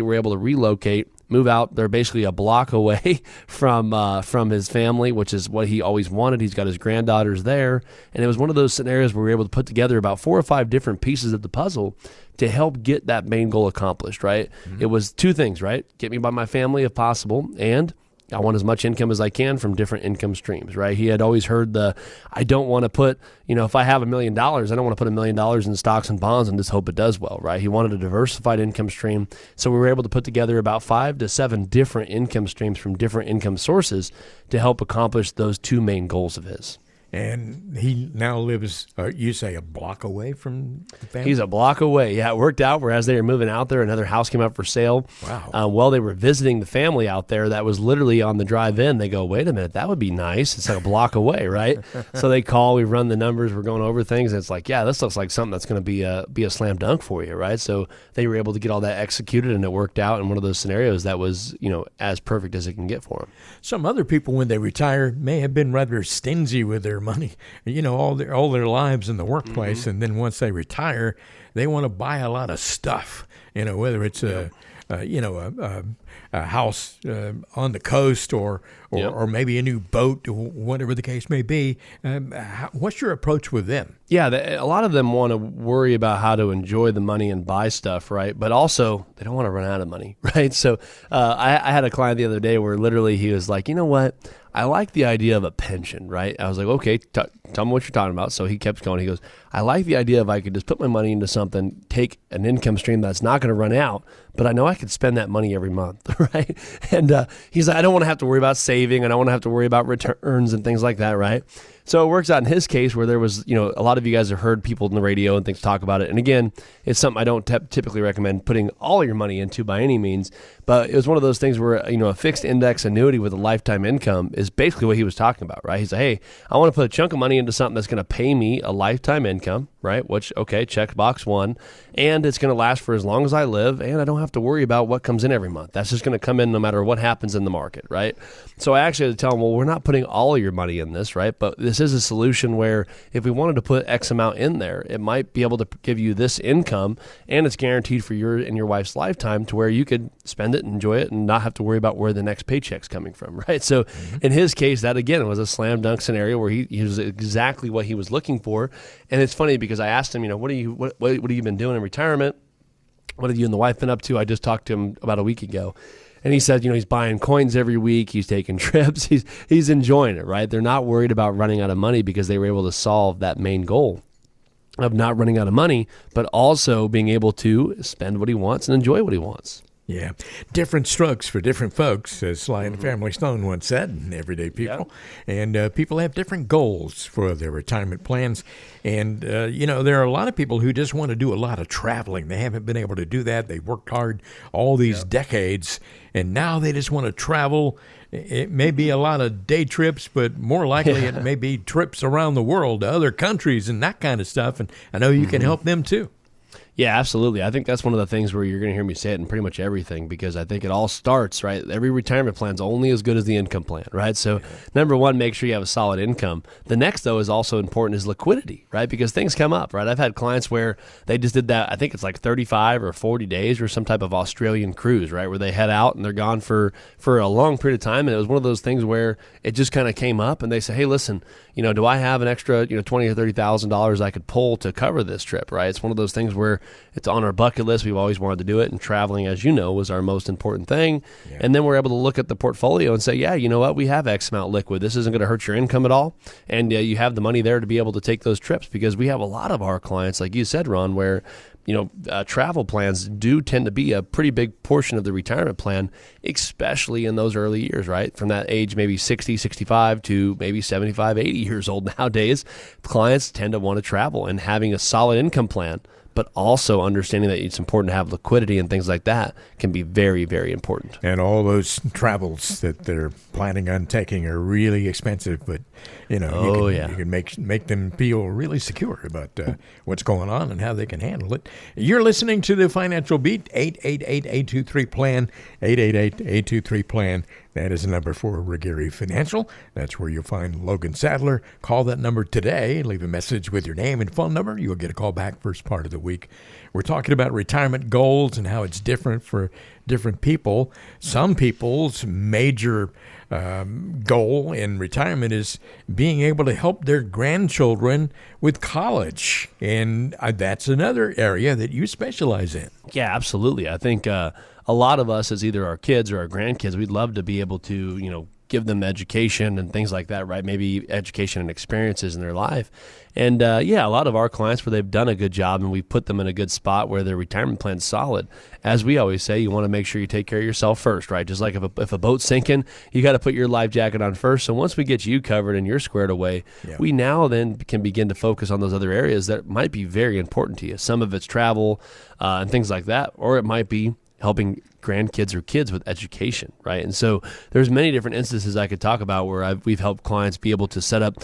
were able to relocate, move out. They're basically a block away from his family, which is what he always wanted. He's got his granddaughters there. And it was one of those scenarios where we were able to put together about 4 or 5 different pieces of the puzzle to help get that main goal accomplished, right? Mm-hmm. It was 2 things, right? Get me by my family if possible, and I want as much income as I can from different income streams, right? He had always heard I don't want to put, if I have $1 million, I don't want to put $1 million in stocks and bonds and just hope it does well, right? He wanted a diversified income stream. So we were able to put together about 5 to 7 different income streams from different income sources to help accomplish those 2 main goals of his. And he now lives, you say, a block away from the family? He's a block away. Yeah, it worked out where as they were moving out there, another house came up for sale. Wow. While they were visiting the family out there, that was literally on the drive in. They go, wait a minute, that would be nice. It's like a block away, right? So they call, we run the numbers, we're going over things, and it's like, yeah, this looks like something that's going to be a slam dunk for you, right? So they were able to get all that executed, and it worked out in one of those scenarios that was, as perfect as it can get for them. Some other people, when they retire, may have been rather stingy with their money, all their lives in the workplace, mm-hmm. and then once they retire, they want to buy a lot of stuff. Whether it's a house on the coast or maybe a new boat, whatever the case may be. What's your approach with them? Yeah, a lot of them want to worry about how to enjoy the money and buy stuff, right? But also, they don't want to run out of money, right? So I had a client the other day where literally he was like, you know what? I like the idea of a pension, right? I was like, okay, tell me what you're talking about. So he kept going. He goes, I like the idea if I could just put my money into something, take an income stream that's not going to run out, but I know I could spend that money every month, right? And he's like, I don't want to have to worry about saving. I don't want to have to worry about returns and things like that, right? So it works out in his case where there was, a lot of you guys have heard people in the radio and things talk about it. And again, it's something I don't typically recommend putting all your money into by any means. But it was one of those things where, a fixed index annuity with a lifetime income is basically what he was talking about, right? He's like, hey, I want to put a chunk of money into something that's going to pay me a lifetime income, right? Which, okay, check box one. And it's going to last for as long as I live. And I don't have to worry about what comes in every month. That's just going to come in no matter what happens in the market, right? So I actually had to tell him, well, we're not putting all of your money in this, right? But this is a solution where if we wanted to put X amount in there, it might be able to give you this income, and it's guaranteed for your and your wife's lifetime to where you could spend it and enjoy it and not have to worry about where the next paycheck's coming from, right? So in his case, that again was a slam dunk scenario where he was exactly what he was looking for. And it's funny because I asked him, what have you been doing in retirement? What have you and the wife been up to? I just talked to him about a week ago. And he said, he's buying coins every week. He's taking trips. He's enjoying it, right? They're not worried about running out of money because they were able to solve that main goal of not running out of money, but also being able to spend what he wants and enjoy what he wants. Yeah. Different strokes for different folks, as Sly and the Family Stone once said, everyday people. Yeah. And people have different goals for their retirement plans. And, there are a lot of people who just want to do a lot of traveling. They haven't been able to do that. They've worked hard all these decades, and now they just want to travel. It may be a lot of day trips, but more likely it may be trips around the world to other countries and that kind of stuff. And I know you can help them too. Yeah, absolutely. I think that's one of the things where you're going to hear me say it in pretty much everything, because I think it all starts, right? Every retirement plan is only as good as the income plan, right? So number one, make sure you have a solid income. The next, though, is also important is liquidity, right? Because things come up, right? I've had clients where they just did that, I think it's like 35 or 40 days or some type of Australian cruise, right? Where they head out and they're gone for a long period of time. And it was one of those things where it just kind of came up and they say, hey, listen, do I have an extra, $20,000 or $30,000 I could pull to cover this trip, right? It's one of those things where it's on our bucket list. We've always wanted to do it. And traveling, as you know, was our most important thing. Yeah. And then we're able to look at the portfolio and say, yeah, you know what? We have X amount liquid. This isn't going to hurt your income at all. And you have the money there to be able to take those trips, because we have a lot of our clients, like you said, Ron, where travel plans do tend to be a pretty big portion of the retirement plan, especially in those early years, right? From that age, maybe 60, 65 to maybe 75, 80 years old nowadays, clients tend to want to travel, and having a solid income plan, but also understanding that it's important to have liquidity and things like that can be very, very important. And all those travels that they're planning on taking are really expensive, but you can make them feel really secure about what's going on and how they can handle it. You're listening to the Financial Beat, 888-823-PLAN, 888-823-PLAN. That is the number for Regary Financial. That's where you'll find Logan Sadler. Call that number today. Leave a message with your name and phone number. You'll get a call back first part of the week. We're talking about retirement goals and how it's different for different people. Some people's major goal in retirement is being able to help their grandchildren with college. And that's another area that you specialize in. Yeah, absolutely. I think a lot of us, as either our kids or our grandkids, we'd love to be able to, give them education and things like that, right? Maybe education and experiences in their life. And a lot of our clients where they've done a good job and we've put them in a good spot where their retirement plan's solid. As we always say, you want to make sure you take care of yourself first, right? Just like if a boat's sinking, you got to put your life jacket on first. So once we get you covered and you're squared away, we now then can begin to focus on those other areas that might be very important to you. Some of it's travel and things like that, or it might be helping grandkids or kids with education, right? And so there's many different instances I could talk about where we've helped clients be able to set up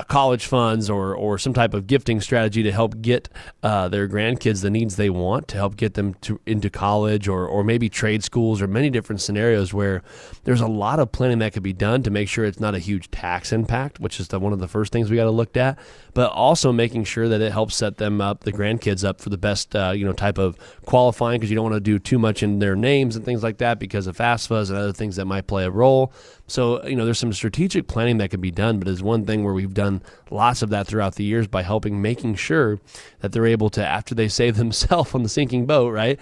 college funds or some type of gifting strategy to help get their grandkids the needs they want, to help get them into college or maybe trade schools, or many different scenarios where there's a lot of planning that could be done to make sure it's not a huge tax impact, which is one of the first things we got to look at, but also making sure that it helps set them up, the grandkids up, for the best type of qualifying, because you don't want to do too much in their names and things like that because of FAFSAs and other things that might play a role. So, there's some strategic planning that can be done, but it's one thing where we've done lots of that throughout the years by making sure that they're able to, after they save themselves on the sinking boat, right,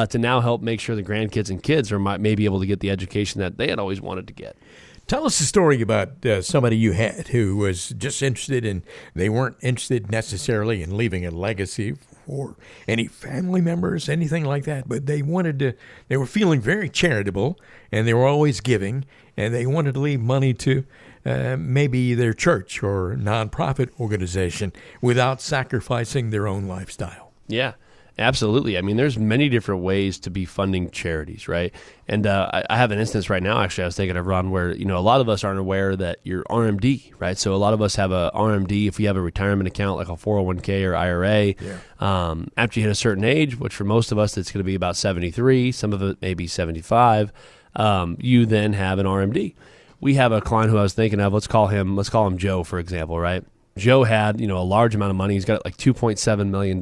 to now help make sure the grandkids and kids may be able to get the education that they had always wanted to get. Tell us a story about somebody you had who was just interested in, they weren't interested necessarily in leaving a legacy for any family members, anything like that, but they were feeling very charitable, and they were always giving, and they wanted to leave money to maybe their church or nonprofit organization without sacrificing their own lifestyle. Yeah. Absolutely. I mean, there's many different ways to be funding charities, right? And I have an instance right now, actually, I was thinking of, Ron, where, a lot of us aren't aware that you're RMD, right? So a lot of us have a RMD if you have a retirement account like a 401k or IRA. Yeah. After you hit a certain age, which for most of us, it's going to be about 73, some of it may be 75, you then have an RMD. We have a client who I was thinking of, let's call him Joe, for example, right? Joe had, a large amount of money. He's got like $2.7 million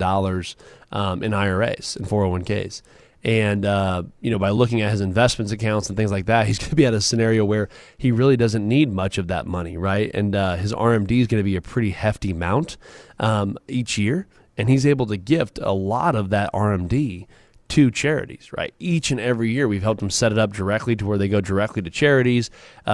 in IRAs and 401ks. And, by looking at his investments accounts and things like that, he's going to be at a scenario where he really doesn't need much of that money, right? And his RMD is going to be a pretty hefty amount each year. And he's able to gift a lot of that RMD to charities, right? Each and every year, we've helped him set it up directly to where they go directly to charities.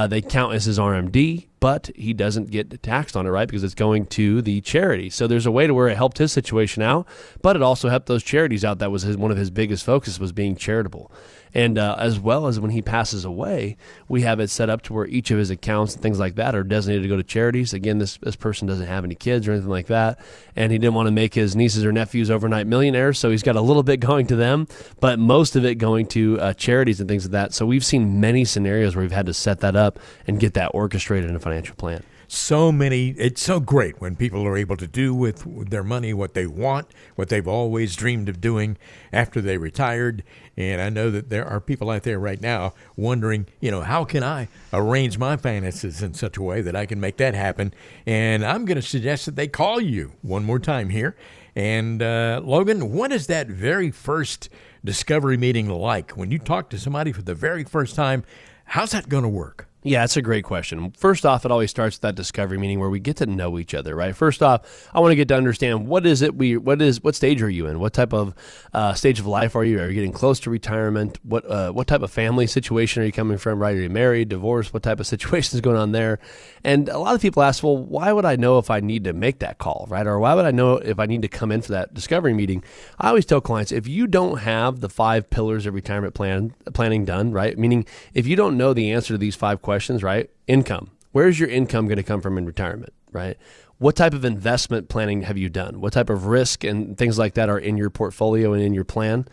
They count as his RMD, but he doesn't get taxed on it, right? Because it's going to the charity. So there's a way to where it helped his situation out, but it also helped those charities out. That was one of his biggest focus, was being charitable. And as well as when he passes away, we have it set up to where each of his accounts and things like that are designated to go to charities. Again, this person doesn't have any kids or anything like that, and he didn't want to make his nieces or nephews overnight millionaires, so he's got a little bit going to them, but most of it going to charities and things like that. So we've seen many scenarios where we've had to set that up and get that orchestrated in a financial plan. It's so great when people are able to do with their money what they want, what they've always dreamed of doing after they retired. And I know that there are people out there right now wondering, how can I arrange my finances in such a way that I can make that happen? And I'm going to suggest that they call you one more time here. And Logan, what is that very first discovery meeting like? When you talk to somebody for the very first time, how's that going to work? Yeah, that's a great question. First off, it always starts with that discovery meeting where we get to know each other, right? First off, I want to get to understand what stage are you in? What type of stage of life are you? Are you getting close to retirement? What type of family situation are you coming from, right? Are you married, divorced? What type of situation is going on there? And a lot of people ask, well, why would I know if I need to make that call, right? Or why would I know if I need to come in for that discovery meeting? I always tell clients, if you don't have the 5 pillars of retirement planning done, right? Meaning if you don't know the answer to these 5 questions, right? Income. Where's your income going to come from in retirement, right? What type of investment planning have you done? What type of risk and things like that are in your portfolio and in your plan?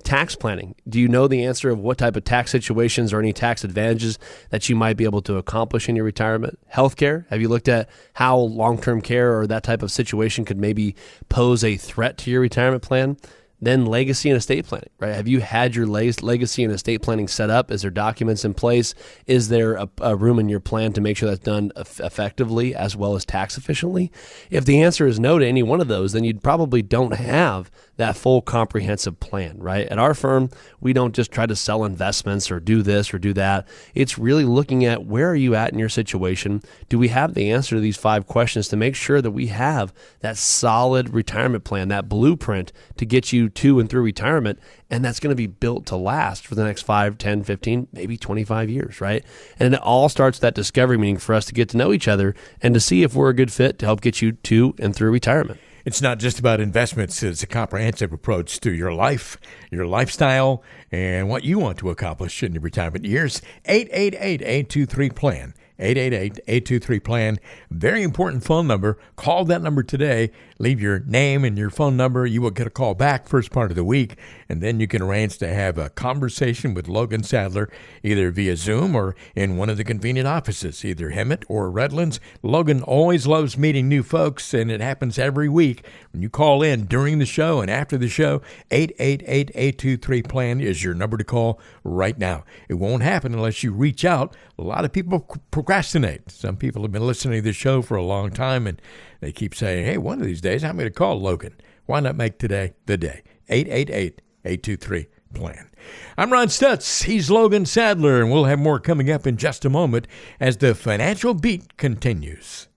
Tax planning. Do you know the answer of what type of tax situations or any tax advantages that you might be able to accomplish in your retirement? Healthcare. Have you looked at how long-term care or that type of situation could maybe pose a threat to your retirement plan? Then legacy and estate planning, right? Have you had your legacy and estate planning set up? Is there documents in place? Is there a room in your plan to make sure that's done effectively as well as tax efficiently? If the answer is no to any one of those, then you probably don't have that full comprehensive plan, right? At our firm, we don't just try to sell investments or do this or do that. It's really looking at where are you at in your situation? Do we have the answer to these 5 questions to make sure that we have that solid retirement plan, that blueprint to get you to and through retirement, and that's going to be built to last for the next 5, 10, 15, maybe 25 years, right? And it all starts with that discovery meeting for us to get to know each other and to see if we're a good fit to help get you to and through retirement. It's not just about investments. It's a comprehensive approach to your life, your lifestyle, and what you want to accomplish in your retirement years. 888-823-PLAN. 888-823-PLAN. Very important phone number. Call that number today. Leave your name and your phone number. You will get a call back first part of the week, and then you can arrange to have a conversation with Logan Sadler, either via Zoom or in one of the convenient offices, either Hemet or Redlands. Logan always loves meeting new folks, and it happens every week. When you call in during the show and after the show, 888-823-PLAN is your number to call right now. It won't happen unless you reach out. A lot of people procrastinate. Some people have been listening to this show for a long time, and they keep saying, hey, one of these days I'm going to call Logan. Why not make today the day? 888-823-PLAN. I'm Ron Stutz. He's Logan Sadler, and we'll have more coming up in just a moment as the Financial Beat continues.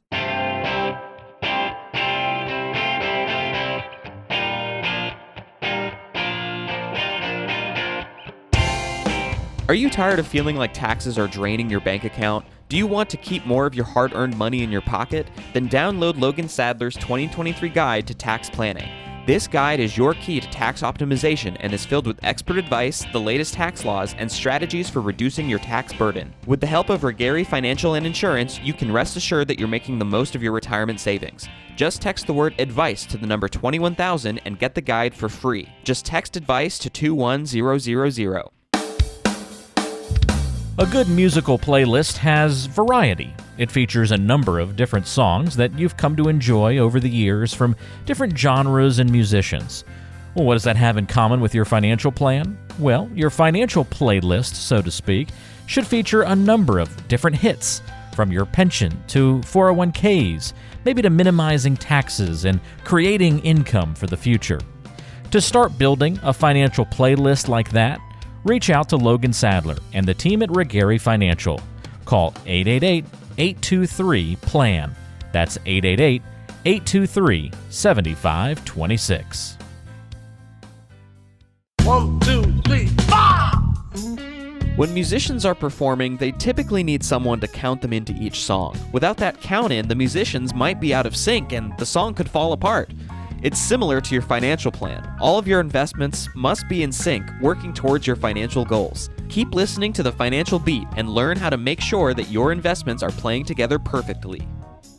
Are you tired of feeling like taxes are draining your bank account? Do you want to keep more of your hard-earned money in your pocket? Then download Logan Sadler's 2023 Guide to Tax Planning. This guide is your key to tax optimization and is filled with expert advice, the latest tax laws, and strategies for reducing your tax burden. With the help of Regari Financial and Insurance, you can rest assured that you're making the most of your retirement savings. Just text the word ADVICE to the number 21000 and get the guide for free. Just text ADVICE to 21000. A good musical playlist has variety. It features a number of different songs that you've come to enjoy over the years from different genres and musicians. Well, what does that have in common with your financial plan? Well, your financial playlist, so to speak, should feature a number of different hits, from your pension to 401ks, maybe to minimizing taxes and creating income for the future. To start building a financial playlist like that, reach out to Logan Sadler and the team at Regari Financial. Call 888-823-PLAN. That's 888-823-7526. 1, 2, 3, 4! When musicians are performing, they typically need someone to count them into each song. Without that count in, the musicians might be out of sync and the song could fall apart. It's similar to your financial plan. All of your investments must be in sync, working towards your financial goals. Keep listening to The Financial Beat and learn how to make sure that your investments are playing together perfectly.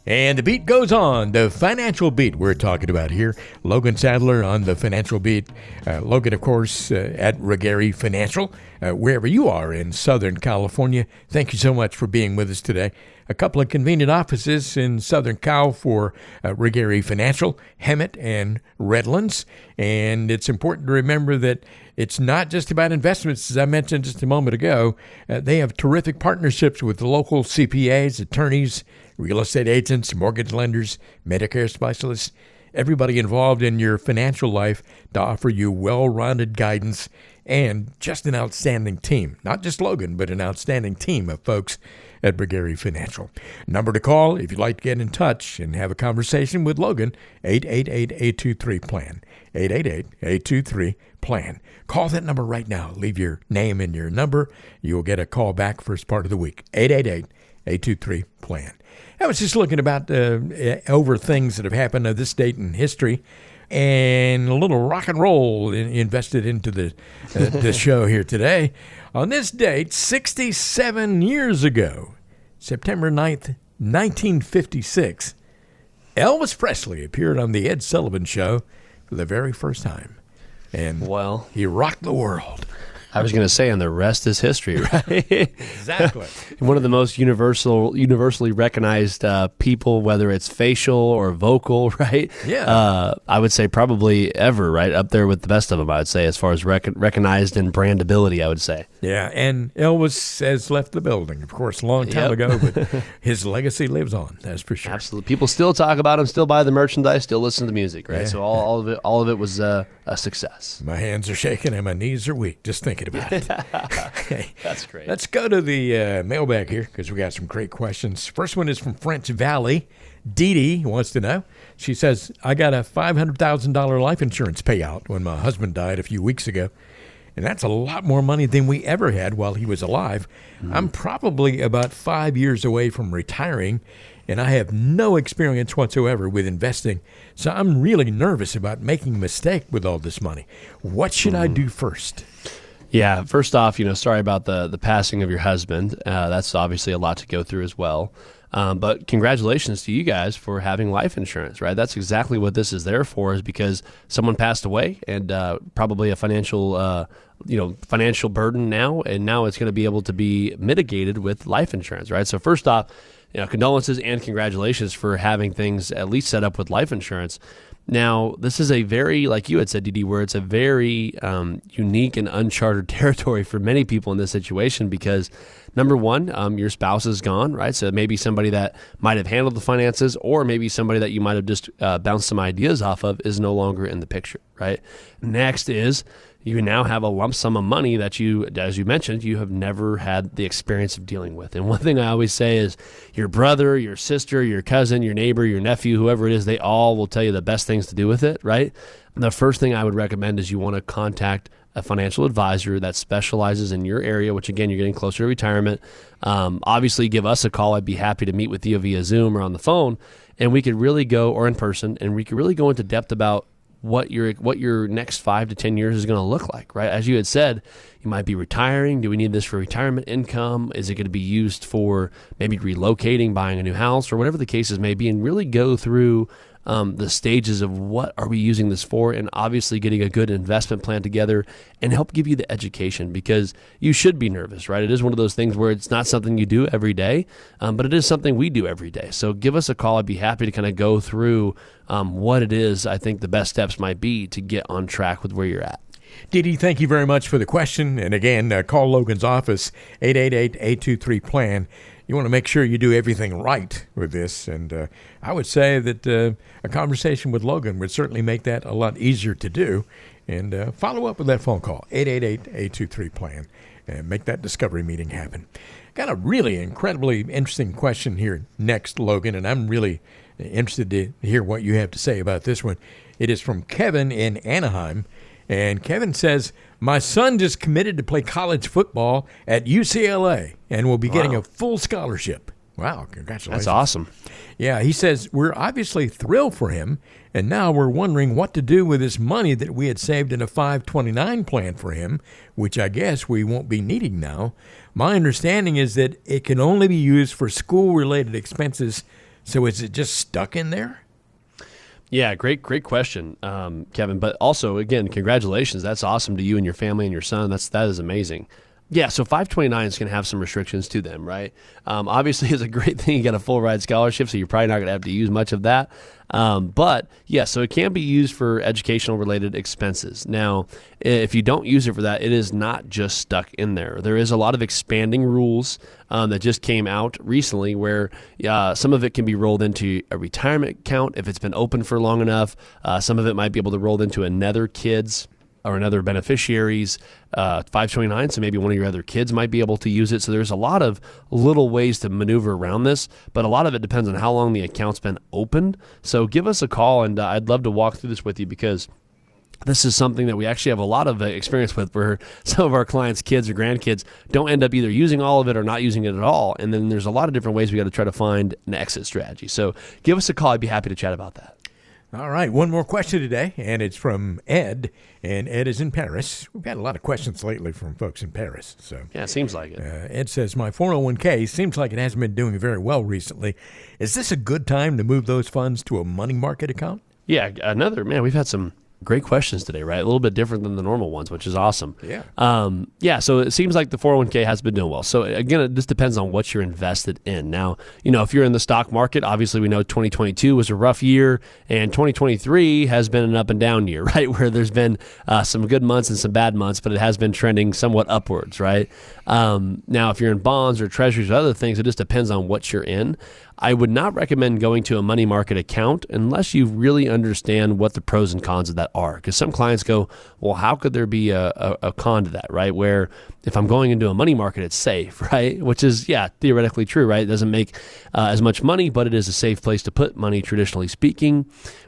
And the beat goes on. The Financial Beat we're talking about here. Logan Sadler on the Financial Beat. Logan, of course, at Regari Financial, wherever you are in Southern California. Thank you so much for being with us today. A couple of convenient offices in Southern Cal for Regari Financial, Hemet and Redlands. And it's important to remember that it's not just about investments, as I mentioned just a moment ago. They have terrific partnerships with local CPAs, attorneys, real estate agents, mortgage lenders, Medicare specialists, everybody involved in your financial life to offer you well-rounded guidance and just an outstanding team. Not just Logan, but an outstanding team of folks at Regari Financial. Number to call if you'd like to get in touch and have a conversation with Logan, 888-823-PLAN, 888-823-PLAN. Call that number right now. Leave your name and your number. You'll get a call back first part of the week, 888-823-PLAN. I was just looking about over things that have happened at this date in history, and a little rock and roll invested into the show here today. On this date, 67 years ago, September 9th, 1956, Elvis Presley appeared on The Ed Sullivan Show for the very first time. And well, he rocked the world. I was going to say, and the rest is history, right? Exactly. One of the most universally recognized people, whether it's facial or vocal, right? Yeah. I would say probably ever, right? Up there with the best of them, I would say, as far as recognized and brandability, I would say. Yeah, and Elvis has left the building, of course, a long time ago, but his legacy lives on, that's for sure. Absolutely. People still talk about him, still buy the merchandise, still listen to the music, right? Yeah. So all of it was a success. My hands are shaking and my knees are weak just thinking about it. Okay. That's great. Let's go to the mailbag here because we got some great questions. First one is from French Valley. Dee Dee wants to know. She says, I got a $500,000 life insurance payout when my husband died a few weeks ago. And that's a lot more money than we ever had while he was alive. I'm probably about 5 years away from retiring, and I have no experience whatsoever with investing. So I'm really nervous about making a mistake with all this money. What should I do first? Yeah, first off, sorry about the passing of your husband. That's obviously a lot to go through as well. But congratulations to you guys for having life insurance, right? That's exactly what this is there for, is because someone passed away and probably a financial burden now, and now it's going to be able to be mitigated with life insurance, right? So first off, condolences and congratulations for having things at least set up with life insurance. Now, this is a very, like you had said, Dee, where it's a very unique and uncharted territory for many people in this situation because, number one, your spouse is gone, right? So maybe somebody that might have handled the finances or maybe somebody that you might have just bounced some ideas off of is no longer in the picture, right? Next is you now have a lump sum of money that you, as you mentioned, you have never had the experience of dealing with. And one thing I always say is your brother, your sister, your cousin, your neighbor, your nephew, whoever it is, they all will tell you the best things to do with it, right? And the first thing I would recommend is you want to contact a financial advisor that specializes in your area, which again, you're getting closer to retirement. Obviously, give us a call. I'd be happy to meet with you via Zoom or on the phone, and we could really go, or in person, and we could really go into depth about what your next 5 to 10 years is going to look like, right? As you had said, you might be retiring. Do we need this for retirement income? Is it going to be used for maybe relocating, buying a new house, or whatever the cases may be, and really go through the stages of what are we using this for, and obviously getting a good investment plan together and help give you the education, because you should be nervous, right? It is one of those things where it's not something you do every day, but it is something we do every day. So give us a call. I'd be happy to kind of go through what it is I think the best steps might be to get on track with where you're at. Dee, thank you very much for the question. And again, call Logan's office, 888-823-PLAN. You want to make sure you do everything right with this. And I would say that a conversation with Logan would certainly make that a lot easier to do. And follow up with that phone call, 888-823-PLAN, and make that discovery meeting happen. Got a really incredibly interesting question here next, Logan, and I'm really interested to hear what you have to say about this one. It is from Kevin in Anaheim. And Kevin says, my son just committed to play college football at UCLA and will be getting a full scholarship. Wow, congratulations. That's awesome. Yeah, he says, we're obviously thrilled for him, and now we're wondering what to do with this money that we had saved in a 529 plan for him, which I guess we won't be needing now. My understanding is that it can only be used for school-related expenses, so is it just stuck in there? Yeah, great question, Kevin. But also, again, congratulations. That's awesome to you and your family and your son. That is amazing. Yeah, so 529 is going to have some restrictions to them, right? Obviously, it's a great thing. You got a full ride scholarship, so you're probably not going to have to use much of that. But yeah, so it can be used for educational related expenses. Now, if you don't use it for that, it is not just stuck in there. There is a lot of expanding rules that just came out recently where some of it can be rolled into a retirement account if it's been open for long enough. Some of it might be able to roll into another kid's or another beneficiary's 529, so maybe one of your other kids might be able to use it. So there's a lot of little ways to maneuver around this, but a lot of it depends on how long the account's been opened. So give us a call, and I'd love to walk through this with you, because this is something that we actually have a lot of experience with, where some of our clients' kids or grandkids don't end up either using all of it or not using it at all. And then there's a lot of different ways we got to try to find an exit strategy. So give us a call. I'd be happy to chat about that. All right, one more question today, and it's from Ed, and Ed is in Paris. We've got a lot of questions lately from folks in Paris. So yeah, it seems like it. Ed says, my 401k seems like it hasn't been doing very well recently. Is this a good time to move those funds to a money market account? Yeah, we've had some great questions today, right? A little bit different than the normal ones, which is awesome. Yeah. So it seems like the 401k has been doing well. So again, it just depends on what you're invested in. Now, if you're in the stock market, obviously we know 2022 was a rough year, and 2023 has been an up and down year, right? Where there's been some good months and some bad months, but it has been trending somewhat upwards, right? Now, if you're in bonds or treasuries or other things, it just depends on what you're in. I would not recommend going to a money market account unless you really understand what the pros and cons of that are. Because some clients go, well, how could there be a con to that, right? Where if I'm going into a money market, it's safe, right? Which is, theoretically true, right? It doesn't make as much money, but it is a safe place to put money, traditionally speaking.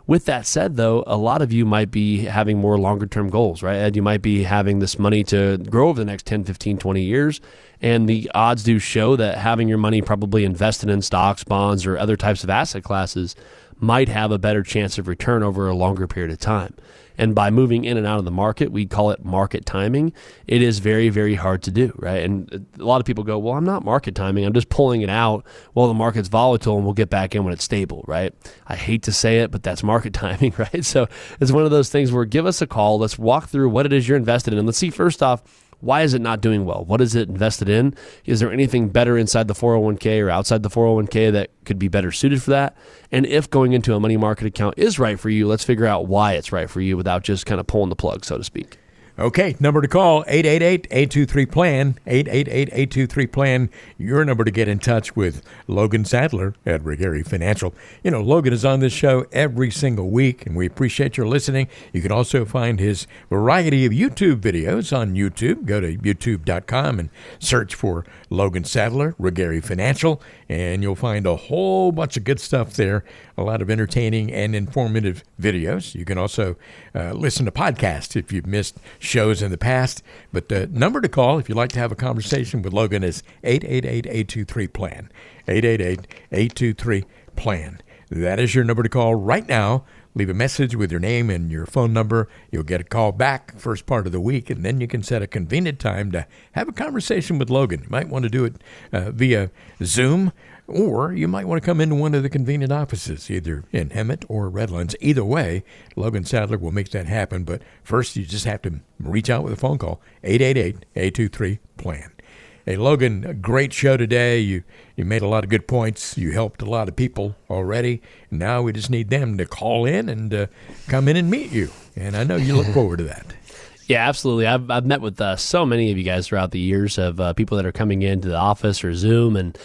With that said, though, a lot of you might be having more longer-term goals, right? Ed, you might be having this money to grow over the next 10, 15, 20 years. And the odds do show that having your money probably invested in stocks, bonds, or other types of asset classes might have a better chance of return over a longer period of time. And by moving in and out of the market, we call it market timing. It is very, very hard to do, right? And a lot of people go, well, I'm not market timing. I'm just pulling it out while the market's volatile and we'll get back in when it's stable, right? I hate to say it, but that's market timing, right? So it's one of those things where give us a call. Let's walk through what it is you're invested in. And let's see, first off, why is it not doing well? What is it invested in? Is there anything better inside the 401k or outside the 401k that could be better suited for that? And if going into a money market account is right for you, let's figure out why it's right for you without just kind of pulling the plug, so to speak. Okay, number to call, 888-823-PLAN, 888-823-PLAN, your number to get in touch with Logan Sadler at Regary Financial. Logan is on this show every single week, and we appreciate your listening. You can also find his variety of YouTube videos on YouTube. Go to youtube.com and search for Logan Sadler, Regary Financial, and you'll find a whole bunch of good stuff there, a lot of entertaining and informative videos. You can also listen to podcasts if you've missed shows in the past. But the number to call if you'd like to have a conversation with Logan is 888-823-PLAN. 888-823-PLAN. That is your number to call right now. Leave a message with your name and your phone number. You'll get a call back first part of the week, and then you can set a convenient time to have a conversation with Logan. You might want to do it via Zoom, or you might want to come into one of the convenient offices, either in Hemet or Redlands. Either way, Logan Sadler will make that happen. But first, you just have to reach out with a phone call, 888-823-PLAN. Hey, Logan, a great show today. You made a lot of good points. You helped a lot of people already. Now we just need them to call in and come in and meet you. And I know you look forward to that. Yeah, absolutely. I've met with so many of you guys throughout the years of people that are coming into the office or Zoom. And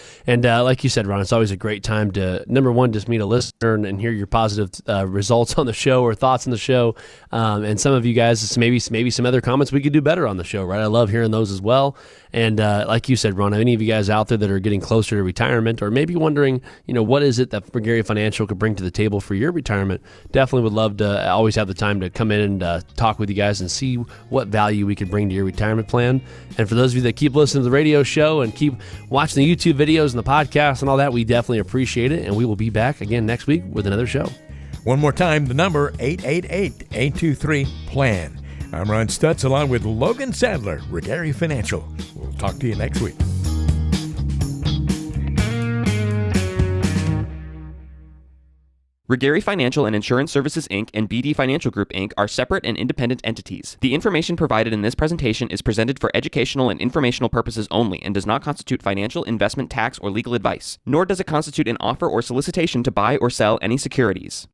like you said, Ron, it's always a great time to, number one, just meet a listener and hear your positive results on the show or thoughts on the show. And some of you guys, maybe some other comments we could do better on the show, right? I love hearing those as well. And like you said, Ron, any of you guys out there that are getting closer to retirement or maybe wondering, what is it that Gary Financial could bring to the table for your retirement, definitely would love to always have the time to come in and talk with you guys and see what value we could bring to your retirement plan. And for those of you that keep listening to the radio show and keep watching the YouTube videos and the podcast and all that, we definitely appreciate it. And we will be back again next week with another show. One more time, the number, 888-823-PLAN. I'm Ron Stutz along with Logan Sadler, Gary Financial. We'll talk to you next week. Gary Financial and Insurance Services, Inc. and BD Financial Group, Inc. are separate and independent entities. The information provided in this presentation is presented for educational and informational purposes only and does not constitute financial, investment, tax, or legal advice, nor does it constitute an offer or solicitation to buy or sell any securities.